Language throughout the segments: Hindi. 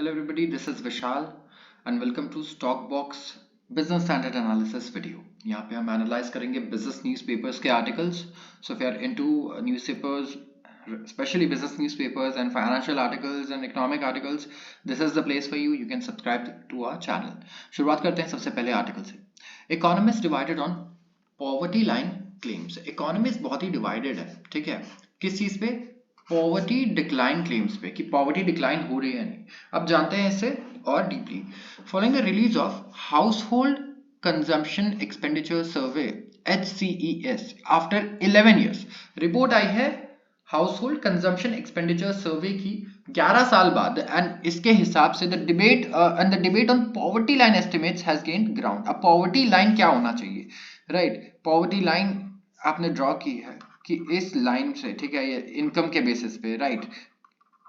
Hello everybody, this is Vishal and welcome to Stockbox Business Standard Analysis video. यहाँ पे हम एनालाइज करेंगे बिजनेस न्यूज़पेपर्स के articles. So if you are into newspapers, especially business newspapers and financial articles and economic articles, this is the place for you. You can subscribe to our channel. शुरुआत करते हैं सबसे पहले आर्टिकल से. Economists divided on poverty line claims. Economists बहुत ही divided है, ठीक है. किस चीज पे? पॉवर्टी डिक्लाइन क्लेम्स पे कि पॉवर्टी डिक्लाइन हो रही है नहीं. अब जानते हैं इससे और deeply. Following the release of household consumption expenditure survey HCES after 11 years. Report आई है household consumption expenditure survey की 11 साल बाद एंड इसके हिसाब से the debate on poverty line estimates has gained ground. अब पॉवर्टी लाइन क्या होना चाहिए, राइट? पॉवर्टी लाइन आपने ड्रॉ की है कि इस लाइन से, ठीक है, ये इनकम के बेसिस पे, राइट?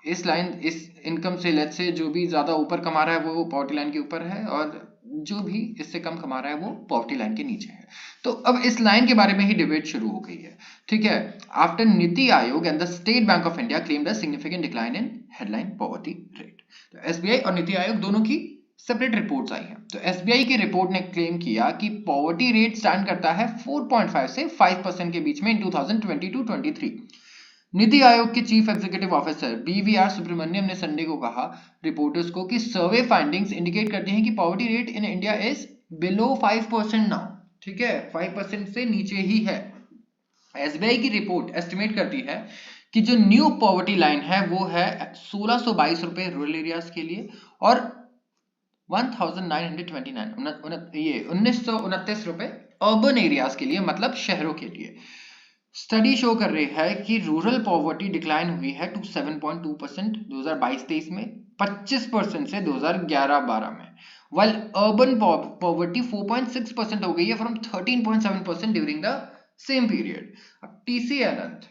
इस लाइन, इस इनकम से लेट्स से जो भी ज्यादा ऊपर कमा रहा है वो पॉवर्टी लाइन के ऊपर है और जो भी इससे कम कमा रहा है वो पॉवर्टी लाइन के नीचे है. तो अब इस लाइन के बारे में ही डिबेट शुरू हो गई है, ठीक है. After NITI Aayog and the state bank of India claimed a significant decline in headline poverty rate. तो एसबीआई और नीति आयोग दोनों की सेपरेट रिपोर्ट्स आई हैं. तो एसबीआई की रिपोर्ट ने क्लेम किया कि पॉवर्टी रेट स्टैंड करता है 4.5 से 5% के बीच में इन 2022-23. नीति आयोग के chief executive officer BVR Subrahmanyam ने संडे को कहा रिपोर्टर्स को कि सर्वे फाइंडिंग्स इंडिकेट करती हैं कि poverty rate in India is below 5% now, ठीक है, 5% से नीचे ही है. एसबीआई की रिपोर्ट एस्टिमेट करती है कि जो न्यू पॉवर्टी लाइन है वो है 1622 रुपए रूरल एरियाज के लिए और 1929 रुपए अर्बन एरियाज के लिए, मतलब शहरों के लिए. स्टडी शो कर रही है कि रूरल पॉवर्टी डिक्लाइन हुई है टू 7.2% 2022-23 में, 25% से 2011-12 में, while अर्बन पॉवर्टी 4.6% हो गई है from 13.7% during the same period. अब टीसी आनंद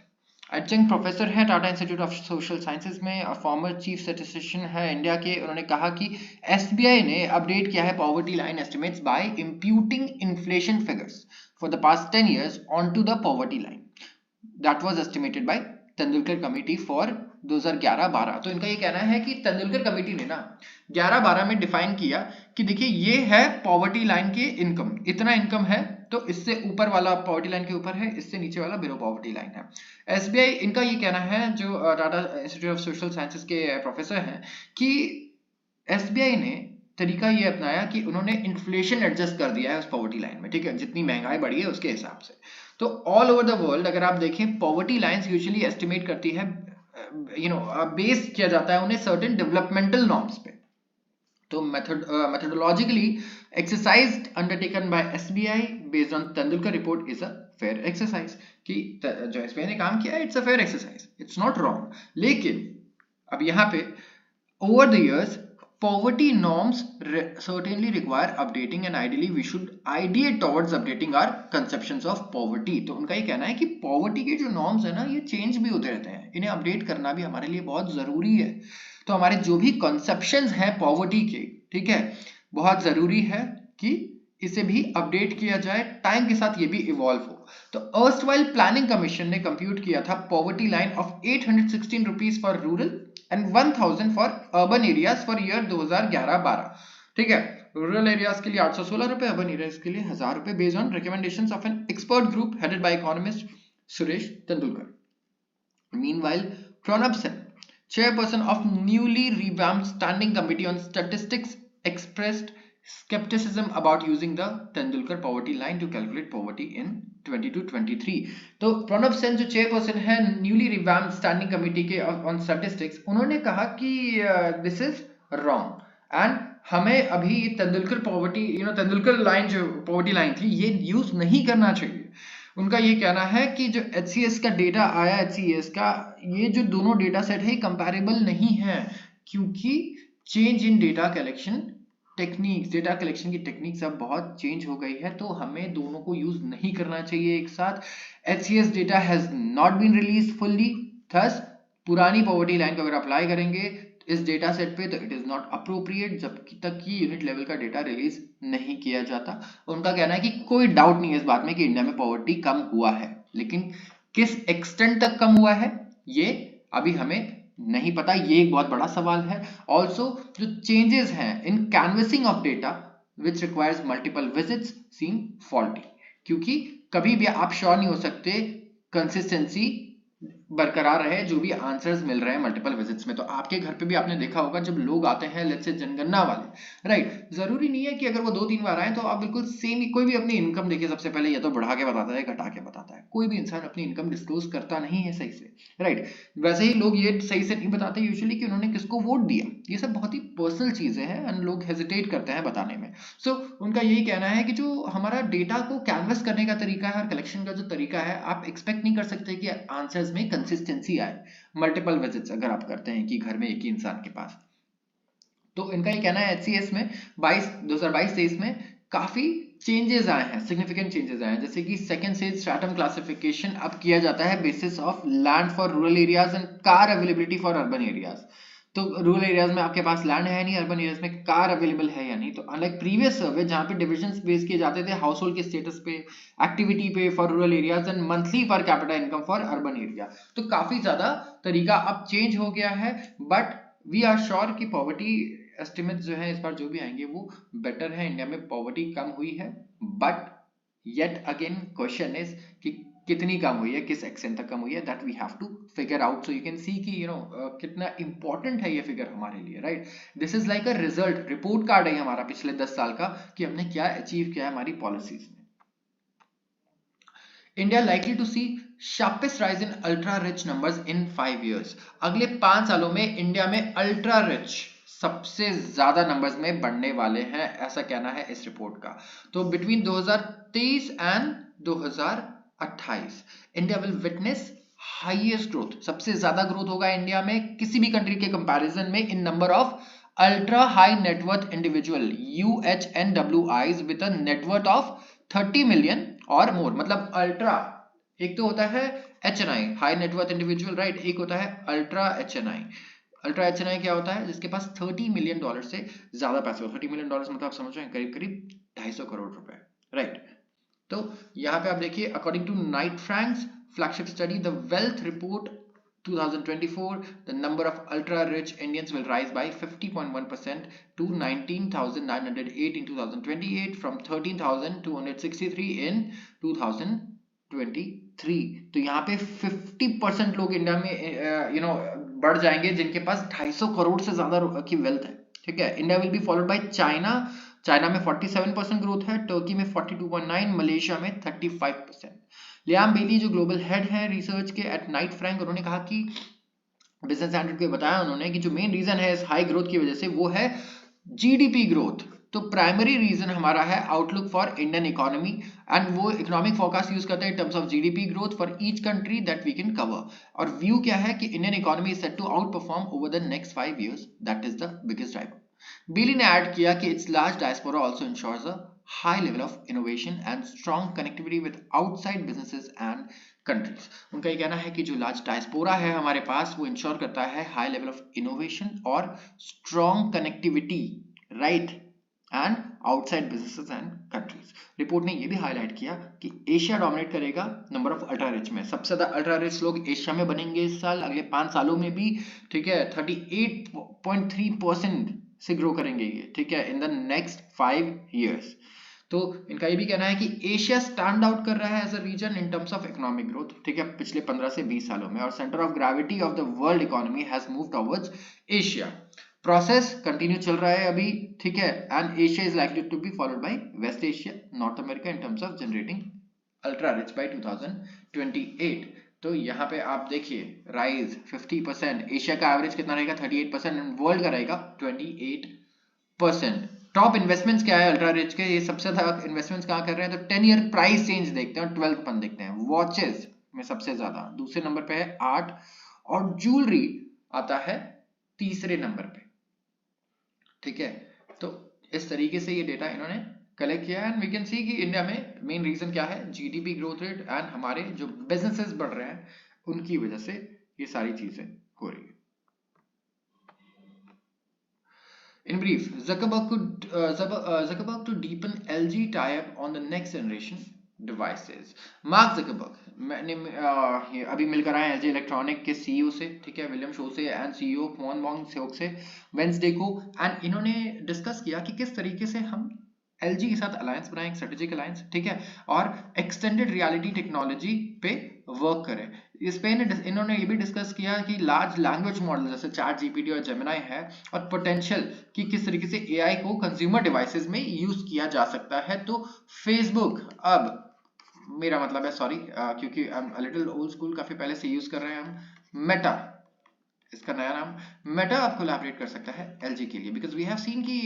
एडजंक्ट प्रोफेसर है Tata institute of social sciences में और फॉर्मर चीफ स्टैटिस्टिशियन है इंडिया के. उन्होंने कहा कि एसबीआई ने अपडेट किया है poverty line estimates by imputing inflation figures for the past 10 years onto the poverty line that was estimated by Tendulkar committee for 2011-12. तो इनका ये कहना है कि तेंदुलकर कमेटी ने ना 11-12 में डिफाइन किया कि देखिए ये है पॉवर्टी लाइन के इनकम, इतना इनकम है तो इससे ऊपर वाला पॉवर्टी लाइन के ऊपर है, इससे नीचे वाला बिलो पॉवर्टी लाइन है. एसबीआई, इनका ये कहना है, जो Tata institute of social sciences के प्रोफेसर हैं, कि एसबीआई ने तरीका ये अपनाया कि उन्होंने इन्फ्लेशन एडजस्ट कर दिया है उस पॉवर्टी लाइन में, ठीक है, जितनी महंगाई बढ़ी है उसके हिसाब से. तो ऑल ओवर द वर्ल्ड अगर आप देखें पॉवर्टी लाइंस यूजुअली एस्टिमेट करती है, बेस किया जाता है उन्हें सर्टेन डेवलपमेंटल नॉर्म्स पे. तो methodologically exercise undertaken by SBI based on Tendulkar report is a fair exercise. कि जो एसबीआई ने काम किया it's a fair exercise, it's not wrong. लेकिन अब यहाँ पे over the years poverty norms certainly require updating and ideally we should ideate towards updating our conceptions of poverty. तो उनका ये कहना है कि poverty के जो norms है ना ये change भी होते रहते हैं, इन्हें update करना भी हमारे लिए बहुत जरूरी है. तो हमारे जो भी conceptions हैं poverty के, ठीक है, बहुत जरूरी है कि इसे भी अपडेट किया जाए, टाइम के साथ ये भी इवॉल्व हो. तो अर्स्टवाइल प्लानिंग कमीशन ने कंप्यूट किया था poverty line of 816 rupees for rural and 1000 for urban areas for year 2011-12, ठीक है. रूरल एरियाज के लिए 816 रुपए, अर्बन एरियाज के लिए 1000 रुपए, based on recommendations of an expert group headed by economist Suresh Tendulkar. Meanwhile Pranab Sen, chairperson of newly revamped standing committee on statistics, expressed skepticism about using the Tendulkar poverty line to calculate poverty in 22-23. तो प्रणब सेन जो चेयरपर्सन है न्यूली रिवैम्प्ड स्टैंडिंग कमेटी के ऑन स्टैटिस्टिक्स, उन्होंने कहा कि दिस इज रॉन्ग एंड हमें अभी तेंदुलकर पॉवर्टी, तेंदुलकर लाइन जो पॉवर्टी लाइन थी ये यूज नहीं करना चाहिए. उनका ये कहना है कि जो HCS का डेटा आया, HCES का, ये जो दोनों डेटा सेट है कंपैरेबल नहीं है क्योंकि change in data collection techniques, data collection की टेक्निक्स अब बहुत चेंज हो गई है, तो हमें दोनों को यूज नहीं करना चाहिए एक साथ. HCS data has not been release fully, thus पुरानी पॉवर्टी लाइन को अगर अप्लाई करेंगे इस डेटा सेट पे तो इट इज नॉट अप्रोप्रिएट जब तक कि यूनिट लेवल का डेटा रिलीज नहीं किया जाता. उनका कहना है कि कोई डाउट नहीं है इस बात में कि इंडिया में पॉवर्टी कम हुआ है, लेकिन किस एक्सटेंट तक कम हुआ है ये अभी हमें नहीं पता, ये एक बहुत बड़ा सवाल है। ऑल्सो जो चेंजेस हैं in canvassing of data which requires multiple visits seem faulty, क्योंकि कभी भी आप श्योर नहीं हो सकते कंसिस्टेंसी बरकरार रहे जो भी आंसर्स मिल रहे हैं मल्टीपल विजिट्स में। तो आपके घर पे भी आपने देखा होगा जब लोग आते हैं लेट्स से जनगणना वाले, राइट, जरूरी नहीं है कि अगर वो 2-3 बार आए तो आप बिल्कुल सेम ही, कोई भी अपनी इनकम देखिए सबसे पहले या तो बढ़ा के बताता है घटा के बताता है, कोई भी इंसान अपनी इनकम डिस्क्लोज करता नहीं है सही से, राइट। वैसे ही लोग ये सही से नहीं बताते यूजुअली कि उन्होंने किसको वोट दिया, ये सब बहुत ही पर्सनल चीजें हैं एंड लोग हेजिटेट करते हैं बताने में। सो उनका यही कहना है कि जो हमारा डेटा को कैनवस करने का तरीका है और कलेक्शन का जो तरीका है, आप एक्सपेक्ट नहीं कर सकते कि आंसर्स में कंसिस्टेंसी आए मल्टीपल विजिट्स अगर आप करते हैं कि घर में एक ही इंसान के पास। तो इनका ये कहना है एचसीएस में 2022-23 में काफी चेंजेस आए हैं, सिग्निफिकेंट चेंजेस आए हैं, जैसे कि सेकंड स्टेज स्ट्रैटम क्लासिफिकेशन अब किया जाता है basis of land for rural areas and car availability for urban areas. तो रूरल एरियाज में आपके पास लैंड है नहीं, अर्बन एरियाज में कार अवेलेबल है या नहीं। तो अनलाइक प्रीवियस सर्वे जहां पे डिविजन्स बेस किए जाते थे हाउस होल्ड के स्टेटस पे, एक्टिविटी पे for rural areas and monthly per capita income for urban area, तो काफी ज्यादा तरीका अब चेंज हो गया है। बट वी आर श्योर कि पॉवर्टी एस्टिमेट जो है इस बार जो भी आएंगे वो बेटर है, इंडिया में पॉवर्टी कम हुई है। But yet again question is कि कितनी कम हुई है, किस एक्सटेंट तक कम हुई है, that we have to figure out. So you can see कि कितना इंपॉर्टेंट है ये फिगर हमारे लिए, right. This is like a result, report card है हमारा पिछले 10 साल का कि हमने क्या अचीव किया है हमारी पॉलिसीज में। India likely to see sharpest rise in ultra rich numbers in 5 years. अगले 5 सालों में इंडिया में अल्ट्रा रिच सबसे ज्यादा नंबर्स में बढ़ने वाले हैं, ऐसा कहना है इस रिपोर्ट का। तो between 2023 and 2028 India will witness highest growth, सबसे ज्यादा ग्रोथ होगा इंडिया में किसी भी कंट्री के कंपैरिजन में in number of ultra high net worth individual UHNWIs with a net worth of 30 million और मोर। मतलब अल्ट्रा, एक तो होता है HNI high net worth individual, right, एक होता है अल्ट्रा HNI। अल्ट्रा HNI क्या होता है? जिसके पास $30 मिलियन से ज्यादा पैसे हो। $30 मिलियन मतलब आप समझ रहे हैं करीब करीब 250 करोड़ रुपए, राइट। तो यहाँ पे आप देखिए according to Knight Frank's flagship study, the wealth report 2024, the number of ultra rich Indians will rise by 50.1% to 19,908 in 2028 from 13,263 in 2023। तो यहाँ पे 50% लोग इंडिया में बढ़ जाएंगे जिनके पास 250 करोड़ से ज्यादा की वेल्थ है, ठीक है। India will be followed by China, China में 47% ग्रोथ है, टर्की में 42.9, मलेशिया में 35%। लियाम बेली जो ग्लोबल हेड है रिसर्च के एट नाइट फ्रैंक, उन्होंने कहा कि बिजनेस स्टैंडर्ड को बताया उन्होंने कि जो मेन रीजन है इस हाई ग्रोथ की वजह से वो है जीडीपी ग्रोथ। तो प्राइमरी रीजन हमारा है outlook for Indian economy and वो इकोनॉमिक फोरकास्ट यूज करते हैं in terms of GDP growth for each country that we can cover. और व्यू क्या है कि Indian economy is set to outperform over the next 5 years, that is the biggest driver. Bailey ने ऐड किया कि it's large diaspora also ensures a high level of innovation and strong connectivity with outside businesses and countries। उनका ये कहना है कि जो लार्ज डायस्पोरा है हमारे पास वो इंश्योर करता है हाई लेवल ऑफ इनोवेशन और strong connectivity, right, and outside businesses and countries. Report ने ये भी हाईलाइट किया कि एशिया डोमिनेट करेगा नंबर ऑफ अल्ट्रा रिच में, सबसे ज्यादा अल्ट्रा रिच लोग एशिया में बनेंगे इस साल, अगले 5 सालों में भी, ठीक है। 38.3% से ग्रो करेंगे ये, ठीक है, इन द नेक्स्ट 5 years। तो इनका ये भी कहना है कि एशिया स्टैंड आउट कर रहा है as a region in terms of economic growth, ठीक है, पिछले 15 से 20 सालों में, और centre of gravity of the world economy has moved towards Asia. Process continue चल रहा है अभी, ठीक है, and Asia is likely to be followed by West Asia, North America in terms of generating ultra rich by 2028। तो यहाँ पे आप देखिए राइज 50%, एशिया का एवरेज कितना रहेगा 38% एंड वर्ल्ड का रहेगा 28%। टॉप इन्वेस्टमेंट्स क्या है अल्ट्रा रिच के, ये सबसे ज्यादा इन्वेस्टमेंट्स कहाँ कर रहे हैं? तो 10 ईयर प्राइस चेंज देखते हैं, 12th पन देखते हैं, वॉचेस में सबसे ज्यादा, दूसरे नंबर पे है आर्ट, और ज्वेलरी आता है तीसरे नंबर पे, ठीक है। तो इस तरीके से ये डेटा इन्होंने कलेक्ट किया एंड वी कैन सी कि इंडिया में मेन रीजन क्या है, जीडीपी ग्रोथ रेट एंड हमारे जो बिजनेसेस बढ़ रहे हैं उनकी वजह से ये सारी चीजें हो रही है। In brief, Zuckerberg to deepen LG tie-up on the next generation devices. Mark Zuckerberg मैंने ये अभी मिलकर आए एलजी इलेक्ट्रॉनिक के सीईओ से, ठीक है, विलियम शो से एंड सीईओ क्वान वॉन्ग सेओक से वेंसडे को, एंड इन्होंने डिस्कस किया कि किस तरीके से हम एलजी के साथ अलायंस बनाएं, एक स्ट्रेटेजिक अलायंस, ठीक है, और एक्सटेंडेड रियलिटी टेक्नोलॉजी पे वर्क करें। इस पे इन्होंने ये भी डिस्कस किया कि लार्ज लैंग्वेज मॉडल जैसे चैट जीपीटी और जेमिनाई है, और पोटेंशियल कि किस तरीके से एआई को कंज्यूमर डिवाइसेस में यूज किया जा सकता है। तो फेसबुक अब, मेरा मतलब है सॉरी क्योंकि I am little old school, काफी पहले से यूज कर रहे हैं हम, मेटा, इसका नया नाम मेटा, अब कोलैबोरेट कर सकता है एलजी के लिए, बिकॉज वी हैव सीन कि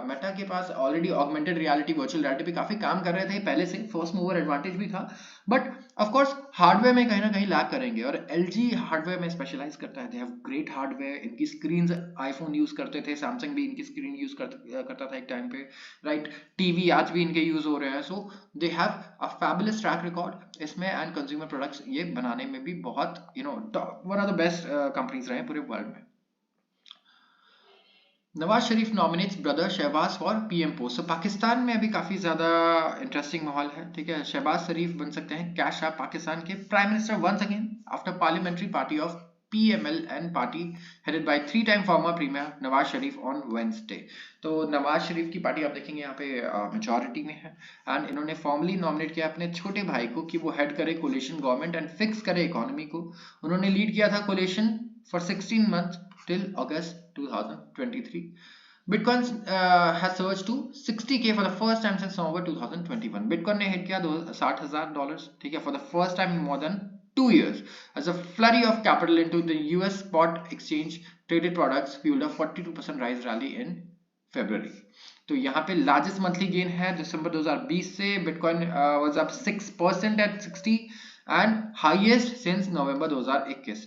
मेटा के पास already augmented reality, virtual reality पे काफी काम कर रहे थे पहले से, फर्स्ट मूवर एडवांटेज भी था, बट ऑफ कोर्स हार्डवेयर में कहीं ना कहीं लैग करेंगे, और एलजी हार्डवेयर में स्पेशलाइज करता है, दे हैव ग्रेट हार्डवेयर, इनकी स्क्रीन आईफोन यूज करते थे, सैमसंग भी इनकी स्क्रीन यूज करता था एक टाइम पे, राइट, टीवी आज भी इनके यूज हो रहे हैं, so they have a fabulous track record इसमें, एंड कंज्यूमर प्रोडक्ट्स ये बनाने में भी बहुत one of the best companies रहे हैं पूरे वर्ल्ड में। Nawaz Sharif nominates brother Shahbaz for PM post. तो पाकिस्तान में अभी काफी ज्यादा इंटरेस्टिंग माहौल है, ठीक है, शहबाज शरीफ बन सकते हैं कैश ऐप पाकिस्तान के prime minister once again after parliamentary party of PMLN party headed by 3-time former premier Nawaz Sharif on Wednesday. तो नवाज शरीफ की पार्टी आप देखेंगे यहाँ पे मेजॉरिटी में है, एंड इन्होंने फॉर्मली नॉमिनेट किया अपने छोटे भाई को कि वो हेड करे कोलिशन गवर्नमेंट एंड फिक्स करे इकोनॉमी को। उन्होंने लीड किया था collision for 16 months till August 2023. Bitcoin has surged to 60K for the first time since November 2021. Bitcoin ने हिट किया $60,000, ठीक है, for the first time in more than 2 years as a flurry of capital into the US spot exchange traded products fueled a 42% rise rally in February. तो यहाँ पे लार्जेस्ट मंथली गेन है दिसंबर 2020 से, bitcoin was up 6% at 60 and highest since November 2021,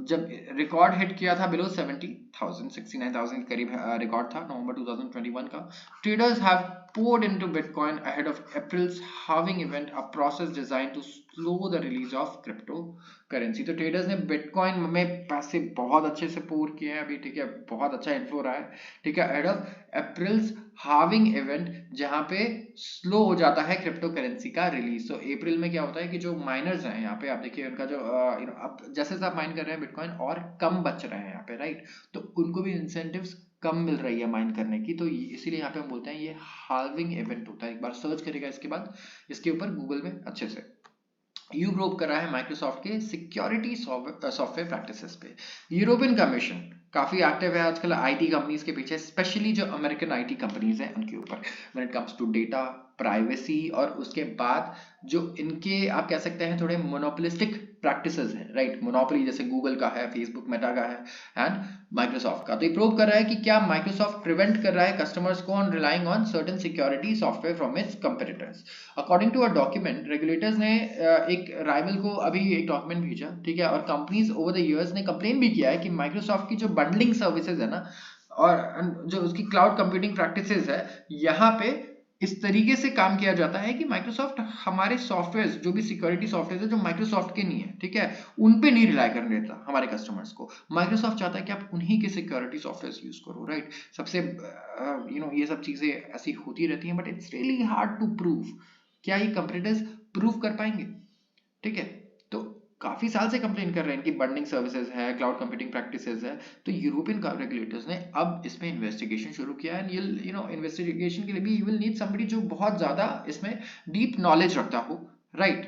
जब रिकॉर्ड हिट किया था बिलो 70,000, 69,000 के करीब रिकॉर्ड था नवंबर 2021 का। Traders have poured into Bitcoin ahead of April's halving event, a process designed to slow the release of cryptocurrency. तो ट्रेडर्स ने बिटकॉइन में पैसे बहुत अच्छे से पोर किए हैं अभी, ठीक है, बहुत अच्छा इन्फ्लो रहा है, ठीक है, ahead of April's halving event, जहां पे स्लो हो जाता है क्रिप्टो करेंसी का रिलीज। तो अप्रैल में क्या होता है कि जो माइनर्स हैं यहाँ पे आप देखिए उनका जो अब जैसे आप माइन कर रहे हैं बिटकॉइन और कम बच रहे हैं यहाँ पे, राइट, तो उनको भी इंसेंटिव्स कम मिल रही है माइन करने की, तो इसीलिए यहाँ पे हम बोलते हैं ये हाल्विंग इवेंट होता है। एक बार सर्च करेगा इसके बाद इसके ऊपर गूगल में अच्छे से। यूरोप कर रहा है माइक्रोसॉफ्ट के सिक्योरिटी सॉफ्टवेयर प्रैक्टिसेस पे। यूरोपियन कमीशन काफी एक्टिव है आजकल आईटी कंपनीज के पीछे, स्पेशली जो अमेरिकन आईटी कंपनीज हैं उनके ऊपर, when it comes to data privacy, और उसके बाद जो इनके आप कह सकते हैं थोड़े मोनोपोलिस्टिक प्रैक्टिसेस हैं, राइट, मोनोपोली जैसे गूगल का है, फेसबुक मेटा का है एंड माइक्रोसॉफ्ट का। तो ये प्रूव कर रहा है कि क्या माइक्रोसॉफ्ट प्रिवेंट कर रहा है कस्टमर्स को on relying on certain security software from its competitors. According to a document, regulators ने एक राइवल को अभी एक डॉक्यूमेंट भेजा, ठीक है, और कंपनीज ओवर द इयर्स ने कंप्लेन भी किया है कि माइक्रोसॉफ्ट की जो बंडलिंग सर्विसेज है ना, और जो उसकी क्लाउड कंप्यूटिंग प्रैक्टिसेस है, यहाँ पे इस तरीके से काम किया जाता है कि माइक्रोसॉफ्ट हमारे सॉफ्टवेयर, जो भी सिक्योरिटी सॉफ्टवेयर है जो माइक्रोसॉफ्ट के नहीं है, ठीक है, उन पे नहीं रिलाई करने देता हमारे कस्टमर्स को। माइक्रोसॉफ्ट चाहता है कि आप उन्हीं के सिक्योरिटी सॉफ्टवेयर यूज करो, राइट। सबसे ये सब चीजें ऐसी होती रहती हैं, but it's really hard to prove. क्या ये कंपटीटर्स प्रूव कर पाएंगे, ठीक है, तो काफी साल से कंप्लेन कर रहे हैं कि बंडलिंग सर्विसेज है, क्लाउड कंप्यूटिंग प्रैक्टिसेस है। तो यूरोपियन रेगुलेटर्स ने अब इसमें इन्वेस्टिगेशन शुरू किया है, इन्वेस्टिगेशन के लिए भी यू विल नीड समबडी जो बहुत ज्यादा इसमें डीप नॉलेज रखता हो, राइट,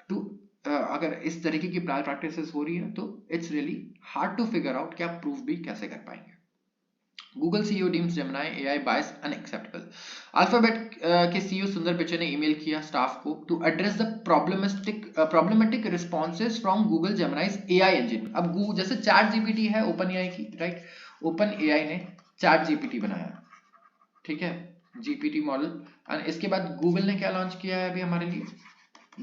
टू अगर इस तरीके की प्रैक्टिसेस हो रही है तो it's really hard to figure out कि आप प्रूव भी कैसे कर पाएंगे। Google CEO deems Gemini AI bias unacceptable. Alphabet के सीईओ सुंदर पिचई ने ईमेल किया स्टाफ को to address the problematic responses from Google Gemini's AI engine. अब जैसे चैट जीपीटी है ओपन एआई की, राइट, ओपन एआई ने चैट जीपीटी बनाया, ठीक है, जीपीटी मॉडल, और इसके बाद गूगल ने क्या लॉन्च किया है अभी हमारे लिए,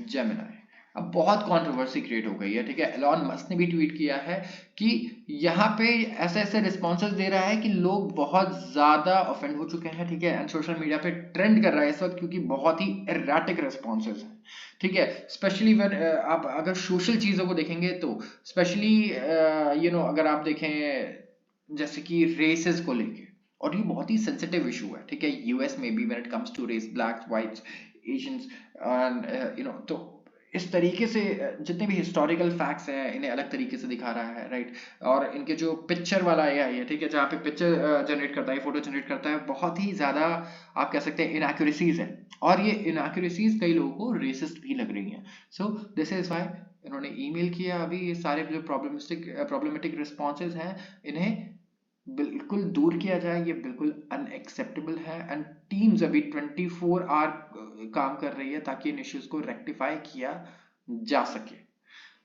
जेमिनी। अब बहुत कंट्रोवर्सी क्रिएट हो गई है, ठीक है, एलॉन मस्क ने भी ट्वीट किया है कि यहाँ पे ऐसे ऐसे रिस्पॉन्सेज दे रहा है कि लोग बहुत ज्यादा ऑफेंड हो चुके हैं, ठीक है, एंड सोशल मीडिया पे ट्रेंड कर रहा है इस वक्त क्योंकि बहुत ही एराटिक रिस्पॉन्सेज हैं, ठीक है, स्पेशली व्हेन आप अगर सोशल चीजों को देखेंगे तो स्पेशली अगर आप देखें जैसे कि रेसेस को लेके, और ये बहुत ही सेंसिटिव इशू है, ठीक है, यूएस में भी when it comes to race, blacks, whites, Asians, तो इस तरीके से जितने भी हिस्टोरिकल फैक्ट्स हैं इन्हें अलग तरीके से दिखा रहा है, राइट। और इनके जो पिक्चर वाला एआई है, ठीक है, जहाँ पे पिक्चर जनरेट करता है, फोटो जनरेट करता है, बहुत ही ज़्यादा आप कह सकते हैं इनएक्यूरेसीज है, और ये इनएक्यूरेसीज कई लोगों को रेसिस्ट भी लग रही हैं। सो दिस इज वाई इन्होंने ईमेल किया। अभी ये सारे जो प्रॉब्लमेटिक रिस्पॉन्सेज हैं इन्हें बिल्कुल दूर किया जाए, ये बिल्कुल अनएक्सेप्टेबल है। एंड टीम्स अभी 24 आवर काम कर रही है ताकि इन इश्यूज को रेक्टिफाई किया जा सके।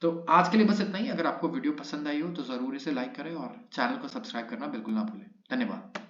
तो आज के लिए बस इतना ही। अगर आपको वीडियो पसंद आई हो तो जरूर इसे लाइक करें और चैनल को सब्सक्राइब करना बिल्कुल ना भूलें। धन्यवाद।